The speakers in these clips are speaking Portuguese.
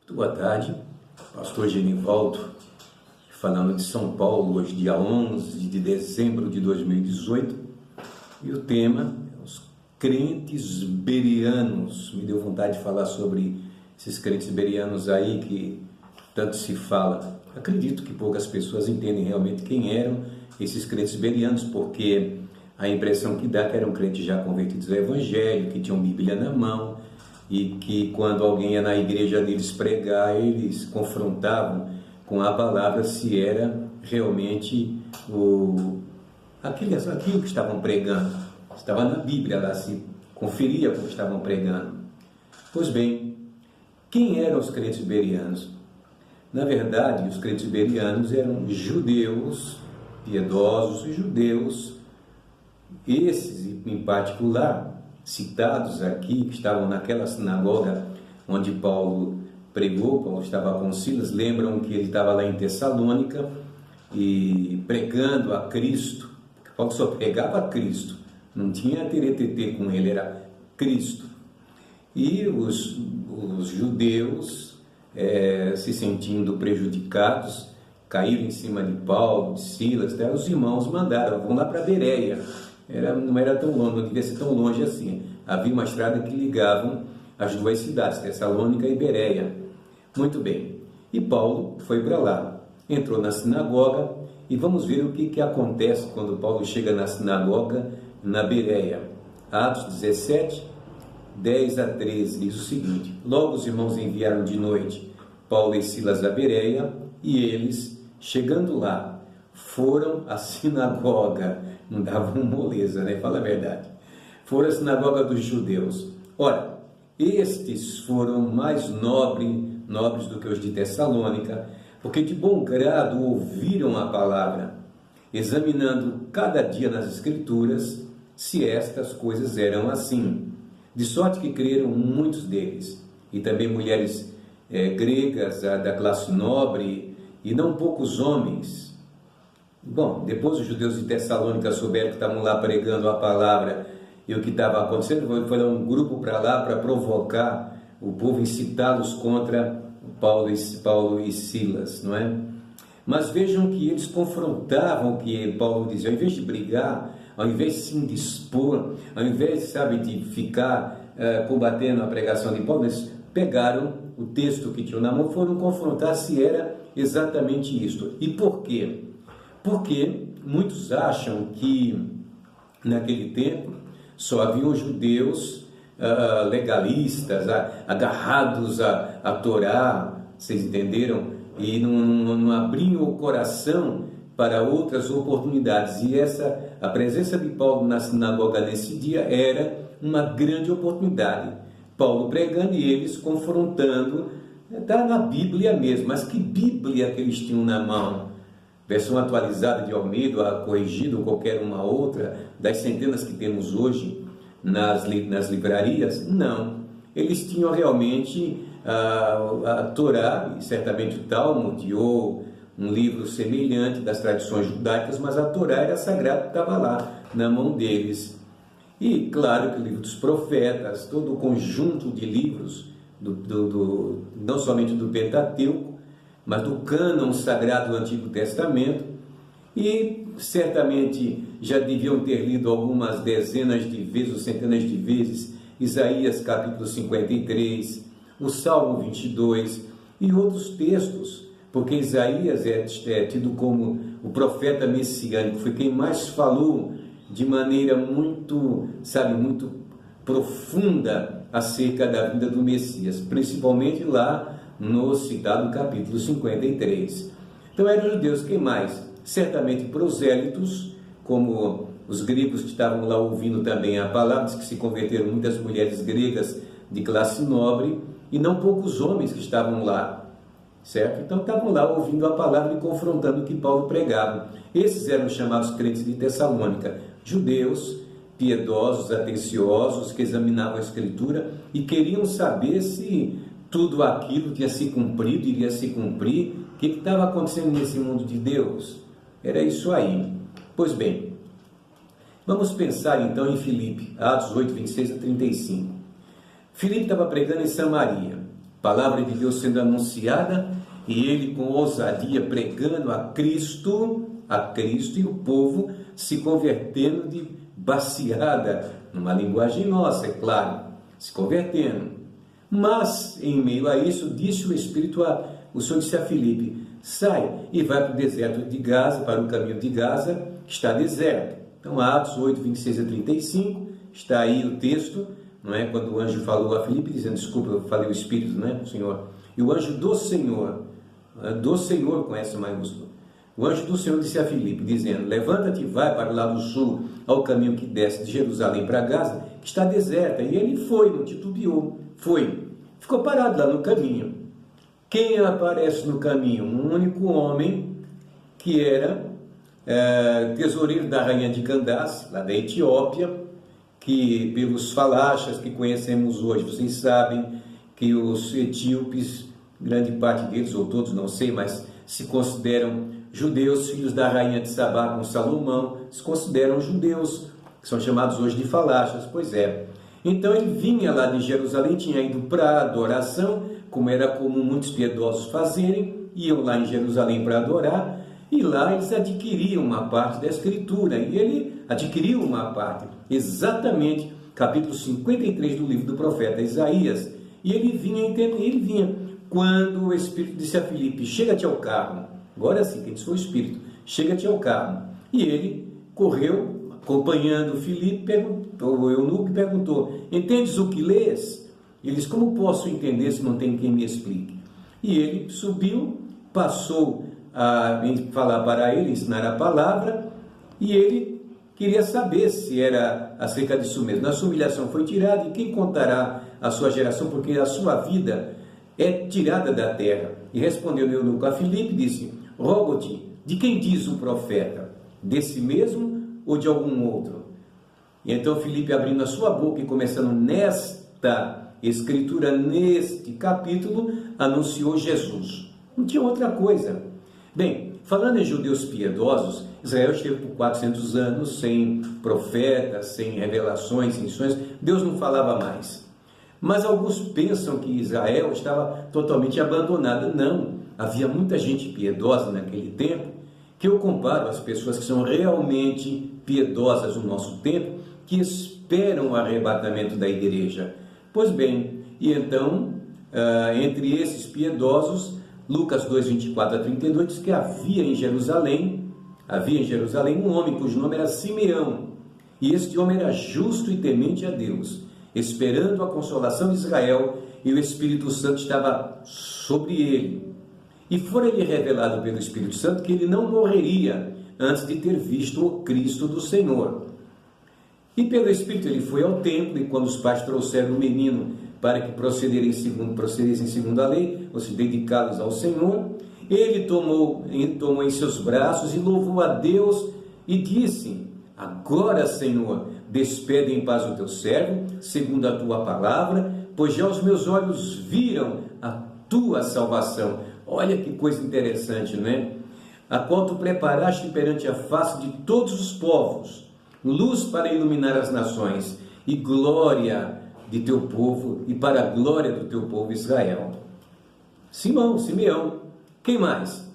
Boa tarde, pastor Genivaldo, falando de São Paulo, hoje dia 11 de dezembro de 2018, e o tema é os crentes bereanos. Me deu vontade de falar sobre esses crentes bereanos aí que tanto se fala. Acredito que poucas pessoas entendem realmente quem eram esses crentes bereanos, porque a impressão que dá é que eram crentes já convertidos ao Evangelho, que tinham Bíblia na mão, e que quando alguém ia na igreja deles pregar, eles confrontavam com a palavra se era realmente aquilo que estavam pregando. Estava na Bíblia, lá se conferia o que estavam pregando. Pois bem, quem eram os crentes bereanos? Na verdade, os crentes bereanos eram judeus piedosos, judeus, esses em particular, citados aqui, que estavam naquela sinagoga onde Paulo pregou. Paulo estava com Silas. Lembram que ele estava lá em Tessalônica e pregando a Cristo. Paulo só pregava a Cristo, não tinha teretetê com ele, era Cristo. E os judeus, se sentindo prejudicados, caíram em cima de Paulo, de Silas. Até os irmãos mandaram: vão lá para Bereia. Não era tão longe, não devia ser tão longe assim. Havia uma estrada que ligava as duas cidades, Tessalônica e Bereia. Muito bem. E Paulo foi para lá, entrou na sinagoga, e vamos ver o que acontece quando Paulo chega na sinagoga na Bereia. Atos 17, 10 a 13, diz o seguinte: logo os irmãos enviaram de noite Paulo e Silas a Bereia, e eles, chegando lá, foram à sinagoga. Não dava moleza, né? Fala a verdade. Foram à sinagoga dos judeus. Ora, estes foram mais nobres do que os de Tessalônica, porque de bom grado ouviram a palavra, examinando cada dia nas Escrituras se estas coisas eram assim. De sorte que creram muitos deles, e também mulheres gregas da classe nobre, e não poucos homens. Bom, depois os judeus de Tessalônica souberam que estavam lá pregando a palavra e o que estava acontecendo, foi um grupo para lá para provocar o povo, incitá-los contra Paulo e Silas, não é? Mas vejam que eles confrontavam o que Paulo dizia. Ao invés de brigar, ao invés de se indispor, ao invés, de ficar combatendo a pregação de Paulo, eles pegaram o texto que tinham na mão, foram confrontar se era exatamente isto. E por quê? Porque muitos acham que naquele tempo só haviam judeus legalistas, agarrados à Torá, vocês entenderam? E não abriam o coração para outras oportunidades. E a presença de Paulo na sinagoga nesse dia era uma grande oportunidade. Paulo pregando e eles confrontando. Está na Bíblia mesmo, mas que Bíblia que eles tinham na mão? Versão atualizada de Almeida, corrigido qualquer uma outra, das centenas que temos hoje nas livrarias? Não. Eles tinham realmente a Torá, e certamente o Talmud, ou um livro semelhante das tradições judaicas, mas a Torá era sagrada, estava lá na mão deles. E claro que o livro dos profetas, todo o conjunto de livros, não somente do Pentateuco, mas do cânon sagrado do Antigo Testamento, e certamente já deviam ter lido algumas dezenas de vezes ou centenas de vezes Isaías capítulo 53, o Salmo 22 e outros textos, porque Isaías é tido como o profeta messiânico, foi quem mais falou de maneira muito profunda acerca da vida do Messias, principalmente lá no citado capítulo 53. Então eram judeus, quem mais? Certamente prosélitos, como os gregos que estavam lá ouvindo também a palavra, diz que se converteram muitas mulheres gregas de classe nobre, e não poucos homens que estavam lá, certo? Então estavam lá ouvindo a palavra e confrontando o que Paulo pregava. Esses eram chamados crentes de Tessalônica, judeus piedosos, atenciosos, que examinavam a Escritura e queriam saber se tudo aquilo tinha se cumprido, iria se cumprir. O que estava acontecendo nesse mundo de Deus? Era isso aí. Pois bem, vamos pensar então em Filipe, Atos 8, 26 a 35. Filipe estava pregando em Samaria. palavra de Deus sendo anunciada, e ele com ousadia pregando a Cristo, e o povo se convertendo de baseada, numa linguagem nossa, é claro, se convertendo. Mas, em meio a isso, disse o Espírito, o Senhor disse a Filipe, sai e vai para o deserto de Gaza, para o caminho de Gaza, que está deserto. Então, Atos 8, 26 a 35, está aí o texto, não é? Quando o anjo falou a Filipe, dizendo, desculpa, eu falei o Espírito, não é, Senhor? E o anjo do Senhor com S maiúsculo, o anjo do Senhor disse a Filipe, dizendo, levanta-te e vai para o lado sul, ao caminho que desce de Jerusalém para Gaza, que está deserta. E ele foi, não titubeou, foi. Ficou parado lá no caminho. Quem aparece no caminho? Um único homem, que era tesoureiro da rainha de Candace, lá da Etiópia, que pelos falachas que conhecemos hoje, vocês sabem que os etíopes, grande parte deles, ou todos, não sei, mas se consideram judeus, filhos da rainha de Sabá com Salomão, se consideram judeus, que são chamados hoje de falachas, pois é. Então ele vinha lá de Jerusalém, tinha ido para adoração, como era comum muitos piedosos fazerem, iam lá em Jerusalém para adorar, e lá eles adquiriam uma parte da Escritura, e ele adquiriu uma parte, exatamente, capítulo 53 do livro do profeta Isaías, e ele vinha, quando o Espírito disse a Filipe, chega-te ao carro, agora sim, que disse foi o Espírito, chega-te ao carro, e ele correu, acompanhando Filipe, o eunuco perguntou, entendes o que lês? Ele disse, como posso entender se não tem quem me explique? E ele subiu, passou a falar para ele, ensinar a palavra, e ele queria saber se era acerca disso mesmo. A sua humilhação foi tirada, e quem contará a sua geração, porque a sua vida é tirada da terra? E respondeu o eunuco a Filipe, disse, rogo-te, de quem diz o profeta? Desse mesmo ou de algum outro? E então Filipe, abrindo a sua boca e começando nesta escritura, neste capítulo, anunciou Jesus. Não tinha outra coisa. Bem, falando em judeus piedosos, Israel esteve por 400 anos sem profetas, sem revelações, sem sonhos. Deus não falava mais. Mas alguns pensam que Israel estava totalmente abandonada. Não, havia muita gente piedosa naquele tempo, que eu comparo às pessoas que são realmente piedosas no nosso tempo, que esperam o arrebatamento da igreja. Pois bem, e então, entre esses piedosos, Lucas 2, 24 a 32, diz que havia em Jerusalém um homem cujo nome era Simeão, e este homem era justo e temente a Deus, esperando a consolação de Israel, e o Espírito Santo estava sobre ele. E fora-lhe revelado pelo Espírito Santo que ele não morreria antes de ter visto o Cristo do Senhor. E pelo Espírito ele foi ao templo, e quando os pais trouxeram o menino para que procedessem segundo a lei, ou se dedicados ao Senhor, ele tomou em seus braços e louvou a Deus e disse, agora, Senhor, despede em paz o teu servo, segundo a tua palavra, pois já os meus olhos viram a tua salvação. Olha que coisa interessante, não é? A qual tu preparaste perante a face de todos os povos, luz para iluminar as nações, e glória de teu povo, e para a glória do teu povo Israel. Simeão. Quem mais?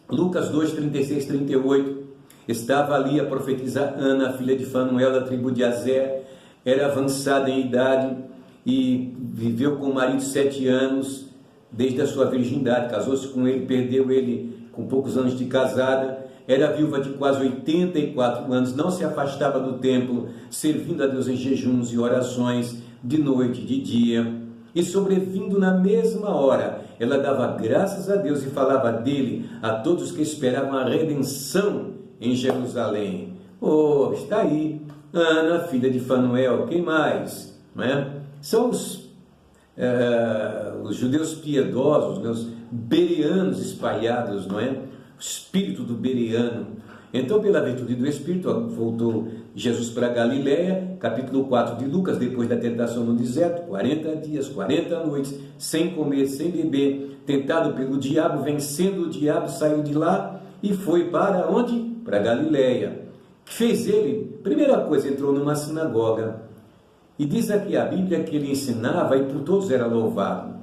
Lucas 2, 36, 38. Estava ali a profetisa Ana, filha de Fanuel, da tribo de Azer, era avançada em idade, e viveu com o marido 7 anos, desde a sua virgindade, casou-se com ele, perdeu ele com poucos anos de casada, era viúva de quase 84 anos, não se afastava do templo, servindo a Deus em jejuns e orações, de noite e de dia, e sobrevindo na mesma hora, ela dava graças a Deus e falava dele a todos que esperavam a redenção em Jerusalém. Oh, está aí, Ana, filha de Fanuel, quem mais? Não é? São os judeus piedosos, os bereanos espalhados, não é? O espírito do bereano. Então, pela virtude do Espírito, voltou Jesus para Galiléia, capítulo 4 de Lucas, depois da tentação no deserto, 40 dias, 40 noites, sem comer, sem beber, tentado pelo diabo, vencendo o diabo, saiu de lá e foi para onde? Para Galiléia. O que fez ele? Primeira coisa, entrou numa sinagoga. E diz aqui a Bíblia que ele ensinava e por todos era louvado.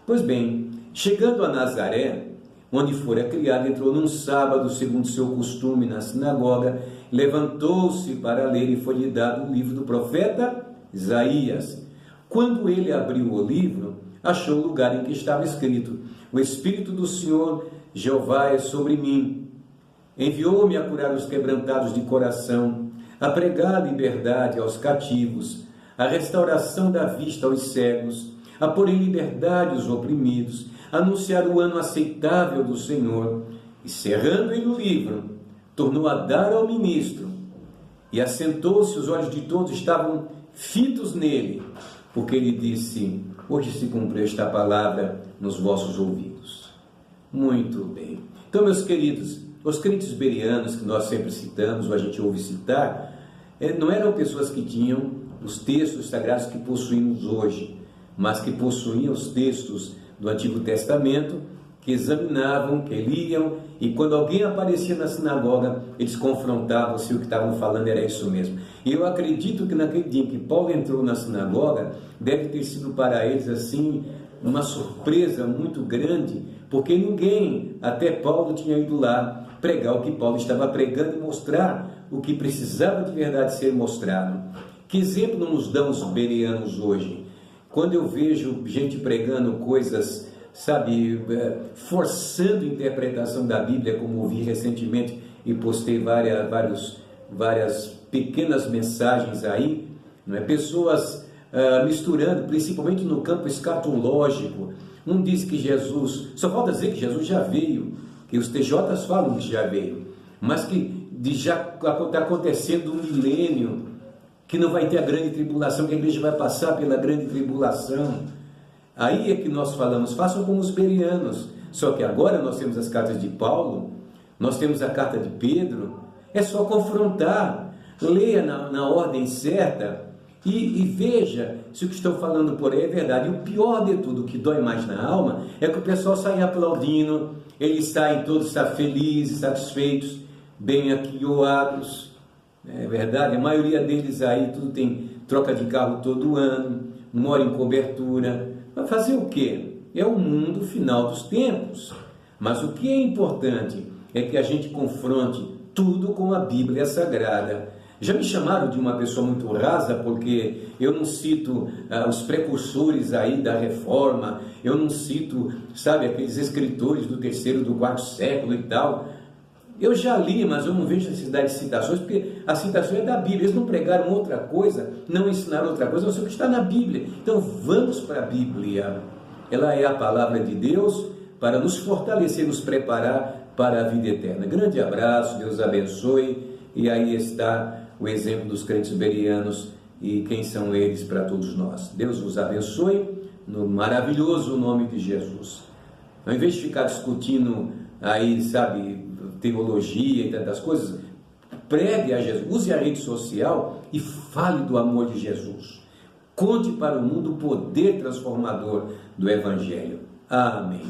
Pois bem, chegando a Nazaré, onde fora criado, entrou num sábado, segundo seu costume, na sinagoga, levantou-se para ler e foi-lhe dado o livro do profeta Isaías. Quando ele abriu o livro, achou o lugar em que estava escrito: o Espírito do Senhor Jeová é sobre mim. Enviou-me a curar os quebrantados de coração, a pregar a liberdade aos cativos, a restauração da vista aos cegos, a pôr em liberdade os oprimidos, a anunciar o ano aceitável do Senhor. E cerrando-lhe o livro, tornou a dar ao ministro, e assentou-se, os olhos de todos estavam fitos nele, porque ele disse: hoje se cumpriu esta palavra nos vossos ouvidos. Muito bem. Então, meus queridos, os crentes bereanos que nós sempre citamos, ou a gente ouve citar, não eram pessoas que tinham os textos sagrados que possuímos hoje, mas que possuíam os textos do Antigo Testamento, que examinavam, que liam, e quando alguém aparecia na sinagoga, eles confrontavam se o que estavam falando era isso mesmo. E eu acredito que naquele dia em que Paulo entrou na sinagoga, deve ter sido para eles assim uma surpresa muito grande, porque ninguém, até Paulo, tinha ido lá pregar o que Paulo estava pregando e mostrar o que precisava de verdade ser mostrado. Que exemplo nos dão os bereanos hoje? Quando eu vejo gente pregando coisas, sabe, forçando a interpretação da Bíblia, como ouvi recentemente e postei várias pequenas mensagens aí, não é? Pessoas misturando, principalmente no campo escatológico. Um diz que Jesus, só falta dizer que Jesus já veio, que os TJs falam que já veio, mas que já está acontecendo um milênio, que não vai ter a grande tribulação, que a igreja vai passar pela grande tribulação. Aí é que nós falamos, façam como os bereanos. Só que agora nós temos as cartas de Paulo, nós temos a carta de Pedro, é só confrontar, leia na ordem certa e veja se o que estão falando por aí é verdade. E o pior de tudo, o que dói mais na alma, é que o pessoal sai aplaudindo, eles saem todos felizes, satisfeitos, bem aquioados. É verdade, a maioria deles aí tudo tem troca de carro todo ano, mora em cobertura. Vai fazer o quê? É o mundo final dos tempos. Mas o que é importante é que a gente confronte tudo com a Bíblia Sagrada. Já me chamaram de uma pessoa muito rasa porque eu não cito os precursores aí da reforma, eu não cito, sabe, aqueles escritores do 3º, do 4º século e tal. Eu já li, mas eu não vejo necessidade de citações, porque a citação é da Bíblia. Eles não pregaram outra coisa, não ensinaram outra coisa, não sei o que está na Bíblia. Então vamos para a Bíblia. Ela é a palavra de Deus para nos fortalecer, nos preparar para a vida eterna. Grande abraço, Deus abençoe. E aí está o exemplo dos crentes bereanos e quem são eles para todos nós. Deus os abençoe no maravilhoso nome de Jesus. Ao invés de ficar discutindo aí, sabe, teologia e tantas coisas, pregue a Jesus, use a rede social e fale do amor de Jesus. Conte para o mundo o poder transformador do Evangelho. Amém.